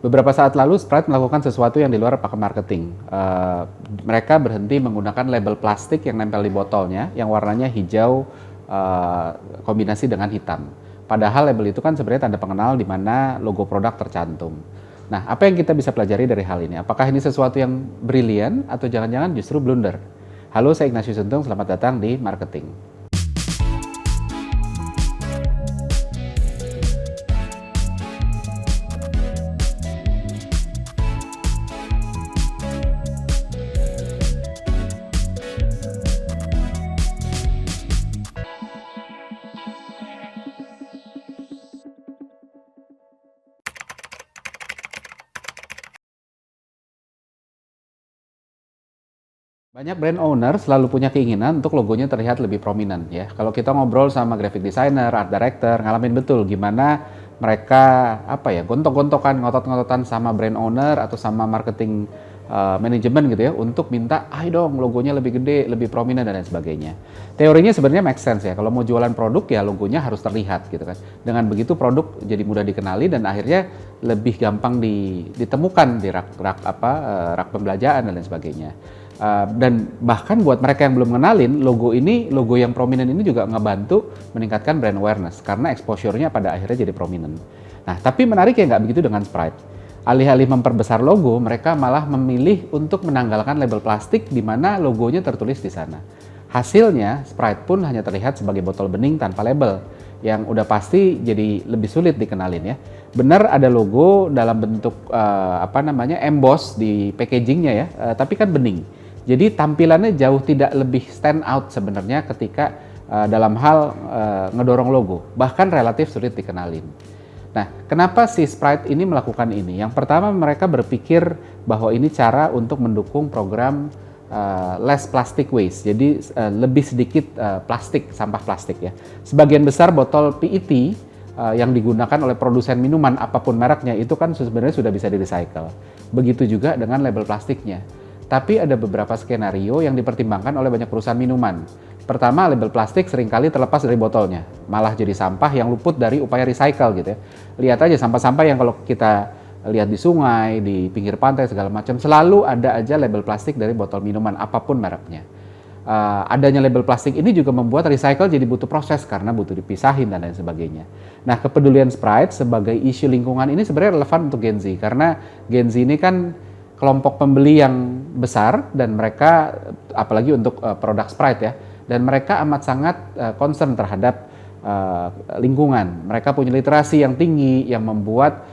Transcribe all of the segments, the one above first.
Beberapa saat lalu Sprite melakukan sesuatu yang di luar pakem marketing. Mereka berhenti menggunakan label plastik yang nempel di botolnya, yang warnanya hijau kombinasi dengan hitam. Padahal label itu kan sebenarnya tanda pengenal di mana logo produk tercantum. Nah, apa yang kita bisa pelajari dari hal ini? Apakah ini sesuatu yang brilian atau jangan-jangan justru blunder? Halo, saya Ignatius Untung, selamat datang di Marketing. Banyak brand owner selalu punya keinginan untuk logonya terlihat lebih prominent ya. Kalau kita ngobrol sama graphic designer, art director, ngalamin betul gimana mereka gontok-gontokan, ngotot-ngototan sama brand owner atau sama marketing manajemen gitu ya untuk minta ayo dong logonya lebih gede, lebih prominent dan lain sebagainya. Teorinya sebenarnya make sense ya. Kalau mau jualan produk ya logonya harus terlihat gitu kan. Dengan begitu produk jadi mudah dikenali dan akhirnya lebih gampang ditemukan di rak pembelanjaan dan lain sebagainya. Dan bahkan buat mereka yang belum kenalin, logo yang prominent ini juga ngebantu meningkatkan brand awareness karena exposure-nya pada akhirnya jadi prominent. Nah, tapi menarik ya nggak begitu dengan Sprite. Alih-alih memperbesar logo, mereka malah memilih untuk menanggalkan label plastik di mana logonya tertulis di sana. Hasilnya, Sprite pun hanya terlihat sebagai botol bening tanpa label, yang udah pasti jadi lebih sulit dikenalin ya. Benar ada logo dalam bentuk emboss di packagingnya ya, tapi kan bening. Jadi tampilannya jauh tidak lebih stand out sebenarnya ketika dalam hal ngedorong logo, bahkan relatif sulit dikenalin. Nah, kenapa si Sprite ini melakukan ini? Yang pertama mereka berpikir bahwa ini cara untuk mendukung program less plastic waste, jadi lebih sedikit sampah plastik ya. Sebagian besar botol PET yang digunakan oleh produsen minuman apapun mereknya itu kan sebenarnya sudah bisa di-recycle. Begitu juga dengan label plastiknya. Tapi ada beberapa skenario yang dipertimbangkan oleh banyak perusahaan minuman. Pertama, label plastik seringkali terlepas dari botolnya, malah jadi sampah yang luput dari upaya recycle gitu ya. Lihat aja sampah-sampah yang kalau kita lihat di sungai, di pinggir pantai segala macam, selalu ada aja label plastik dari botol minuman apapun mereknya. Adanya label plastik ini juga membuat recycle jadi butuh proses karena butuh dipisahin dan lain sebagainya. Nah, kepedulian Sprite sebagai isu lingkungan ini sebenarnya relevan untuk Gen Z karena Gen Z ini kan kelompok pembeli yang besar dan mereka apalagi untuk produk Sprite ya, dan mereka amat sangat concern terhadap lingkungan. Mereka punya literasi yang tinggi yang membuat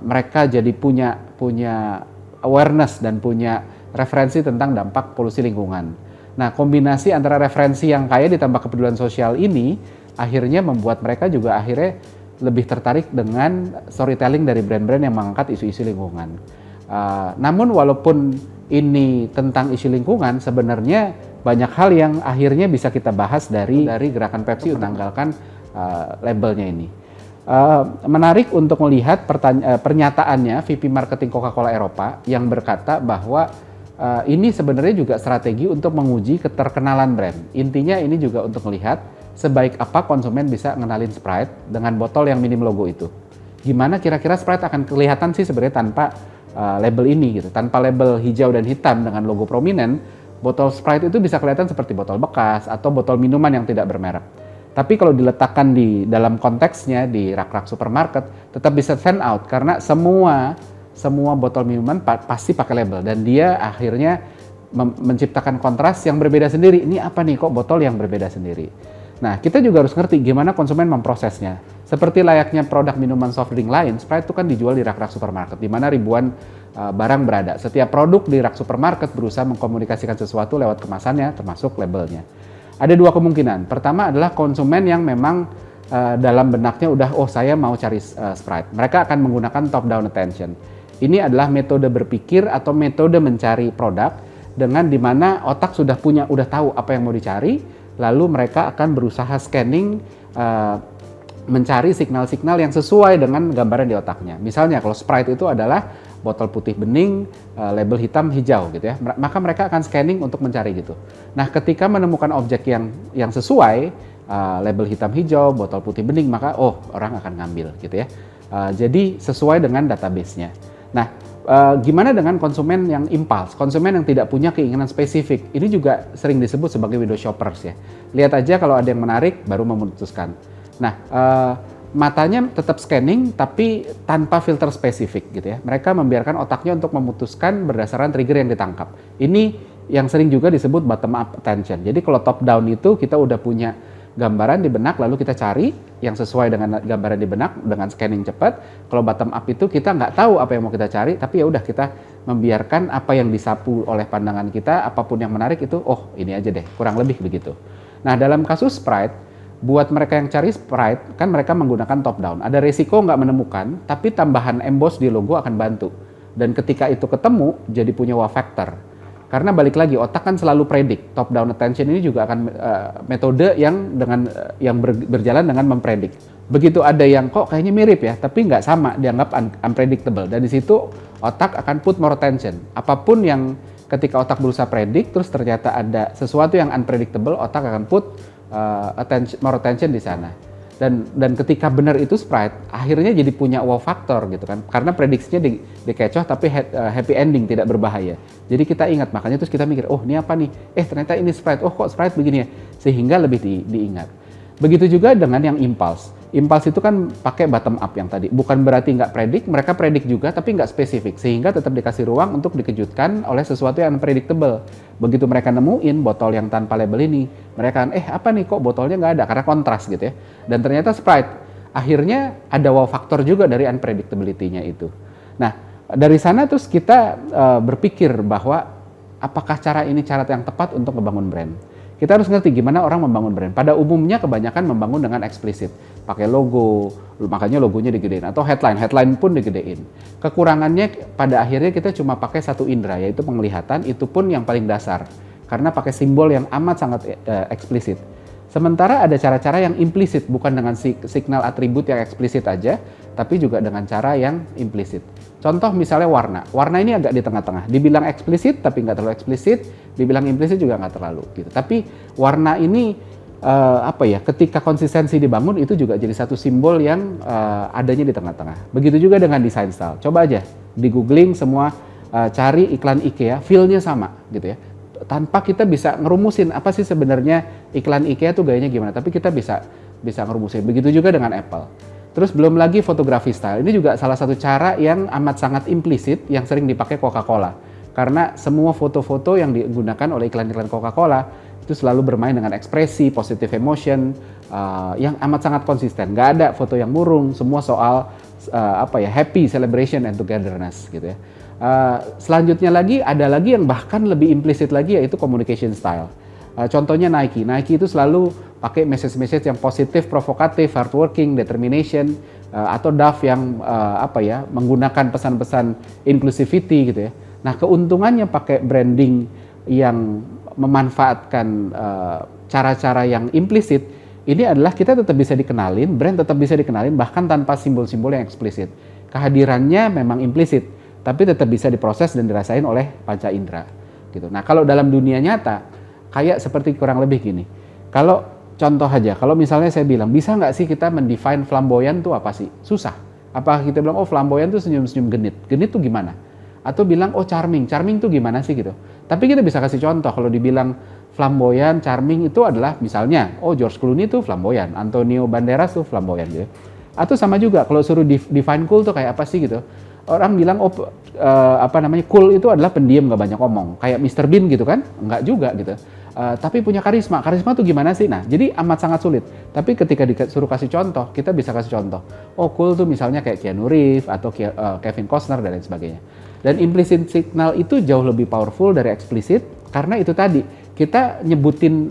mereka jadi punya awareness dan punya referensi tentang dampak polusi lingkungan. Nah, kombinasi antara referensi yang kaya ditambah kepedulian sosial ini akhirnya membuat mereka juga akhirnya lebih tertarik dengan storytelling dari brand-brand yang mengangkat isu-isu lingkungan. Namun walaupun ini tentang isu lingkungan, sebenarnya banyak hal yang akhirnya bisa kita bahas dari gerakan Pepsi untuk menanggalkan labelnya ini. Menarik untuk melihat pernyataannya VP Marketing Coca-Cola Eropa yang berkata bahwa ini sebenarnya juga strategi untuk menguji keterkenalan brand. Intinya ini juga untuk melihat sebaik apa konsumen bisa ngenalin Sprite dengan botol yang minim logo itu. Gimana kira-kira Sprite akan kelihatan sih sebenarnya tanpa label ini gitu. Tanpa label hijau dan hitam dengan logo prominent, botol Sprite itu bisa kelihatan seperti botol bekas atau botol minuman yang tidak bermerek. Tapi kalau diletakkan di dalam konteksnya di rak-rak supermarket, tetap bisa stand out karena semua botol minuman pasti pakai label dan dia akhirnya menciptakan kontras yang berbeda sendiri. Ini apa nih kok botol yang berbeda sendiri? Nah, kita juga harus ngerti gimana konsumen memprosesnya. Seperti layaknya produk minuman soft drink lain, Sprite itu kan dijual di rak-rak supermarket, di mana ribuan barang berada. Setiap produk di rak supermarket berusaha mengkomunikasikan sesuatu lewat kemasannya, termasuk labelnya. Ada dua kemungkinan. Pertama adalah konsumen yang memang dalam benaknya udah, saya mau cari Sprite. Mereka akan menggunakan top-down attention. Ini adalah metode berpikir atau metode mencari produk dengan dimana otak sudah tahu apa yang mau dicari, lalu mereka akan berusaha scanning mencari signal-signal yang sesuai dengan gambaran di otaknya. Misalnya kalau Sprite itu adalah botol putih bening, label hitam hijau gitu ya. Maka mereka akan scanning untuk mencari gitu. Nah, ketika menemukan objek yang sesuai, label hitam hijau, botol putih bening, maka orang akan ngambil gitu ya. Jadi sesuai dengan database-nya. Nah, gimana dengan konsumen yang impulse, konsumen yang tidak punya keinginan spesifik? Ini juga sering disebut sebagai window shoppers ya. Lihat aja kalau ada yang menarik, baru memutuskan. Nah, matanya tetap scanning tapi tanpa filter spesifik gitu ya. Mereka membiarkan otaknya untuk memutuskan berdasarkan trigger yang ditangkap. Ini yang sering juga disebut bottom up attention. Jadi kalau top down itu kita udah punya gambaran di benak, lalu kita cari yang sesuai dengan gambaran di benak dengan scanning cepat. Kalau bottom up itu kita nggak tahu apa yang mau kita cari, tapi ya udah kita membiarkan apa yang disapu oleh pandangan kita, apapun yang menarik itu, oh ini aja deh, kurang lebih begitu. Nah dalam kasus Sprite, buat mereka yang cari Sprite, kan mereka menggunakan top down. Ada resiko nggak menemukan, tapi tambahan emboss di logo akan bantu. Dan ketika itu ketemu, jadi punya wow factor. Karena balik lagi, otak kan selalu predik. Top down attention ini juga akan metode yang berjalan dengan mempredik. Begitu ada yang kok kayaknya mirip ya, tapi nggak sama, dianggap unpredictable. Dan di situ otak akan put more attention. Apapun yang ketika otak berusaha predik, terus ternyata ada sesuatu yang unpredictable, otak akan put more attention di sana. Dan ketika benar itu Sprite, akhirnya jadi punya wow factor gitu kan. Karena prediksinya dikecoh tapi happy ending, tidak berbahaya. Jadi kita ingat, makanya terus kita mikir, oh ini apa nih? Ternyata ini Sprite, oh kok Sprite begini ya? Sehingga lebih diingat. Begitu juga dengan yang impulse. Impulse itu kan pakai bottom up yang tadi. Bukan berarti nggak predik, mereka predik juga tapi nggak spesifik. Sehingga tetap dikasih ruang untuk dikejutkan oleh sesuatu yang unpredictable. Begitu mereka nemuin botol yang tanpa label ini, mereka kan, apa nih kok botolnya nggak ada? Karena kontras gitu ya. Dan ternyata Sprite. Akhirnya ada wow factor juga dari unpredictability-nya itu. Nah, dari sana terus kita berpikir bahwa apakah cara ini cara yang tepat untuk membangun brand. Kita harus ngerti gimana orang membangun brand. Pada umumnya kebanyakan membangun dengan eksplisit. Pakai logo, makanya logonya digedein. Atau headline pun digedein. Kekurangannya pada akhirnya kita cuma pakai satu indera, yaitu penglihatan, itu pun yang paling dasar. Karena pakai simbol yang amat sangat eksplisit. Sementara ada cara-cara yang implisit, bukan dengan signal atribut yang eksplisit aja, tapi juga dengan cara yang implisit. Contoh misalnya warna. Warna ini agak di tengah-tengah. Dibilang eksplisit tapi nggak terlalu eksplisit, dibilang implisit juga nggak terlalu gitu. Tapi warna ini ketika konsistensi dibangun itu juga jadi satu simbol yang adanya di tengah-tengah. Begitu juga dengan design style. Coba aja di googling semua cari iklan IKEA, feel-nya sama gitu ya. Tanpa kita bisa ngerumusin apa sih sebenarnya iklan IKEA tuh gayanya gimana, tapi kita bisa ngerumusin. Begitu juga dengan Apple. Terus belum lagi fotografi style. Ini juga salah satu cara yang amat sangat implisit yang sering dipakai Coca-Cola. Karena semua foto-foto yang digunakan oleh iklan-iklan Coca-Cola itu selalu bermain dengan ekspresi, positive emotion yang amat sangat konsisten. Nggak ada foto yang murung, semua soal happy celebration and togetherness gitu ya. Selanjutnya lagi ada lagi yang bahkan lebih implisit lagi, yaitu communication style. Contohnya Nike itu selalu pakai message-message yang positif, provokatif, hardworking, determination, atau Dove yang menggunakan pesan-pesan inclusivity gitu ya. Nah keuntungannya pakai branding yang memanfaatkan cara-cara yang implisit, ini adalah kita tetap bisa dikenalin, brand tetap bisa dikenalin bahkan tanpa simbol-simbol yang eksplisit. Kehadirannya memang implisit, tapi tetap bisa diproses dan dirasain oleh panca indera gitu. Nah kalau dalam dunia nyata kayak seperti kurang lebih gini. Kalau contoh aja, kalau misalnya saya bilang bisa nggak sih kita mendefine flamboyan tuh apa sih? Susah. Apa kita bilang oh flamboyan tuh senyum-senyum genit, genit tuh gimana? Atau bilang oh charming tuh gimana sih gitu. Tapi kita bisa kasih contoh kalau dibilang flamboyan, charming itu adalah misalnya oh George Clooney tuh flamboyan, Antonio Banderas tuh flamboyan gitu. Atau sama juga kalau suruh define cool tuh kayak apa sih gitu. Orang bilang cool itu adalah pendiam gak banyak ngomong kayak Mr. Bean gitu kan, enggak juga gitu. Tapi punya karisma tuh gimana sih? Nah jadi amat sangat sulit, tapi ketika disuruh kasih contoh kita bisa kasih contoh, oh cool tuh misalnya kayak Keanu Reeves atau Kevin Costner dan lain sebagainya. Dan implicit signal itu jauh lebih powerful dari eksplisit karena itu tadi kita nyebutin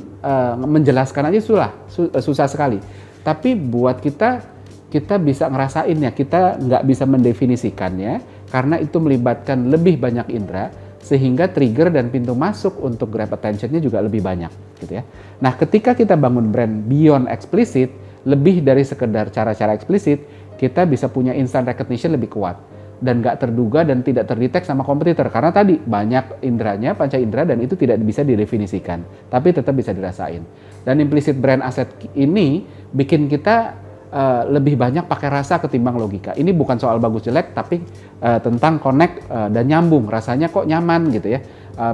menjelaskan aja susah sekali, tapi buat kita bisa ngerasain ya, kita nggak bisa mendefinisikannya karena itu melibatkan lebih banyak indera sehingga trigger dan pintu masuk untuk grab attention-nya juga lebih banyak gitu ya. Nah ketika kita bangun brand beyond explicit, lebih dari sekedar cara-cara eksplisit, kita bisa punya instant recognition lebih kuat dan nggak terduga dan tidak terdetek sama kompetitor karena tadi banyak inderanya, panca indera, dan itu tidak bisa didefinisikan tapi tetap bisa dirasain. Dan implicit brand asset ini bikin kita lebih banyak pakai rasa ketimbang logika. Ini bukan soal bagus jelek, tapi tentang connect dan nyambung. Rasanya kok nyaman gitu ya.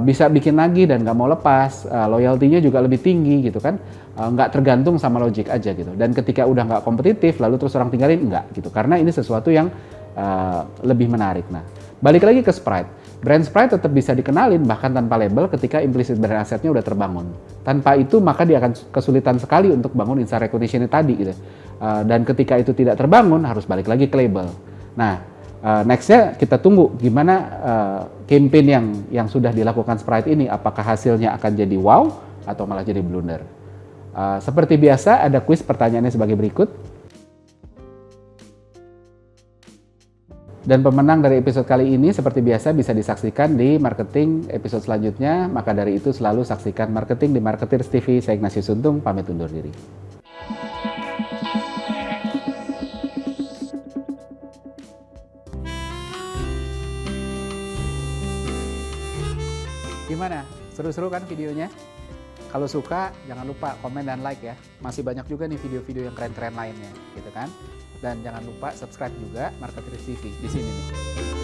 Bisa bikin lagi dan nggak mau lepas. Loyalty-nya juga lebih tinggi gitu kan. Nggak tergantung sama logic aja gitu. Dan ketika udah nggak kompetitif, lalu terus orang tinggalin, nggak gitu. Karena ini sesuatu yang lebih menarik. Nah, balik lagi ke Sprite. Brand Sprite tetap bisa dikenalin bahkan tanpa label ketika implicit brand assetnya udah terbangun. Tanpa itu maka dia akan kesulitan sekali untuk bangun instant recognition tadi gitu. Dan ketika itu tidak terbangun harus balik lagi ke label. Nah, nextnya kita tunggu gimana campaign yang sudah dilakukan Sprite ini, apakah hasilnya akan jadi wow atau malah jadi blunder. Seperti biasa ada quiz, pertanyaannya sebagai berikut. Dan pemenang dari episode kali ini seperti biasa bisa disaksikan di marketing episode selanjutnya. Maka dari itu selalu saksikan marketing di Marketers TV. Saya Ignatius Untung, pamit undur diri. Gimana? Seru-seru kan videonya? Kalau suka, jangan lupa komen dan like ya. Masih banyak juga nih video-video yang keren-keren lainnya, gitu kan? Dan jangan lupa subscribe juga Marketers TV di sini nih.